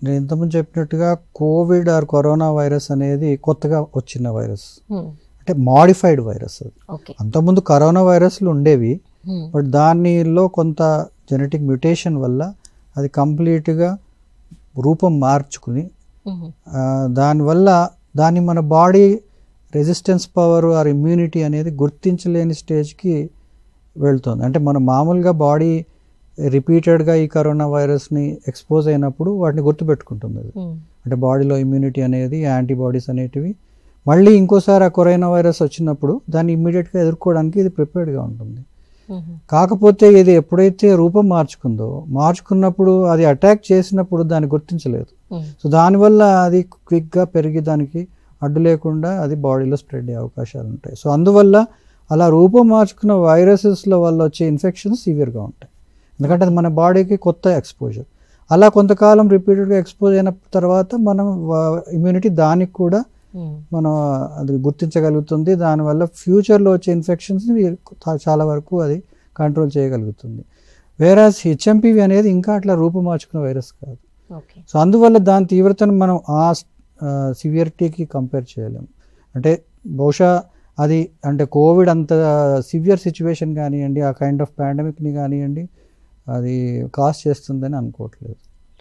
నేను ఇంతకుముందు చెప్పినట్టుగా కోవిడ్ ఆర్ కరోనా వైరస్ అనేది కొత్తగా వచ్చిన వైరస్, అంటే మాడిఫైడ్ వైరస్. అది అంతకుముందు కరోనా వైరస్లు ఉండేవి, బట్ దానిలో కొంత జెనెటిక్ మ్యూటేషన్ వల్ల అది కంప్లీట్గా రూపం మార్చుకుని దానివల్ల దాన్ని మన body resistance power or immunity అనేది గుర్తించలేని స్టేజ్కి వెళ్తుంది. అంటే మన మామూలుగా బాడీ రిపీటెడ్గా ఈ కరోనా వైరస్ని ఎక్స్పోజ్ అయినప్పుడు వాటిని గుర్తుపెట్టుకుంటుంది. అది అంటే బాడీలో ఇమ్యూనిటీ అనేది, యాంటీబాడీస్ అనేటివి మళ్ళీ ఇంకోసారి ఆ కరోనా వైరస్ వచ్చినప్పుడు దాన్ని ఇమ్మీడియట్గా ఎదుర్కోవడానికి ఇది ప్రిపేర్డ్గా ఉంటుంది. కాకపోతే ఇది ఎప్పుడైతే రూపం మార్చుకున్నప్పుడు అది అటాక్ చేసినప్పుడు దాన్ని గుర్తించలేదు. సో దానివల్ల అది క్విక్గా పెరిగి దానికి అడ్డు లేకుండా అది బాడీలో స్ప్రెడ్ అయ్యే అవకాశాలు ఉంటాయి. సో అందువల్ల అలా రూపం మార్చుకున్న వైరసెస్ల వల్ల వచ్చే ఇన్ఫెక్షన్స్ సివియర్గా ఉంటాయి, ఎందుకంటే అది మన బాడీకి కొత్త ఎక్స్పోజర్. అలా కొంతకాలం రిపీటెడ్గా ఎక్స్పోజ్ అయిన తర్వాత మనం ఇమ్యూనిటీ దానికి కూడా మనం అది గుర్తించగలుగుతుంది. దానివల్ల ఫ్యూచర్లో వచ్చే ఇన్ఫెక్షన్స్ని చాలా వరకు అది కంట్రోల్ చేయగలుగుతుంది. వేరాజ్ హెచ్ఎంపివి అనేది ఇంకా అట్లా రూపం మార్చుకున్న వైరస్ కాదు. సో అందువల్ల దాని తీవ్రతను మనం ఆ సివియరిటీకి కంపేర్ చేయలేము. అంటే బహుశా అది అంటే కోవిడ్ అంత సివియర్ సిచ్యువేషన్ కానివ్వండి, ఆ కైండ్ ఆఫ్ పాండమిక్ని కానివ్వండి, అది కాజ్ చేస్తుందని అనుకోవట్లేదు.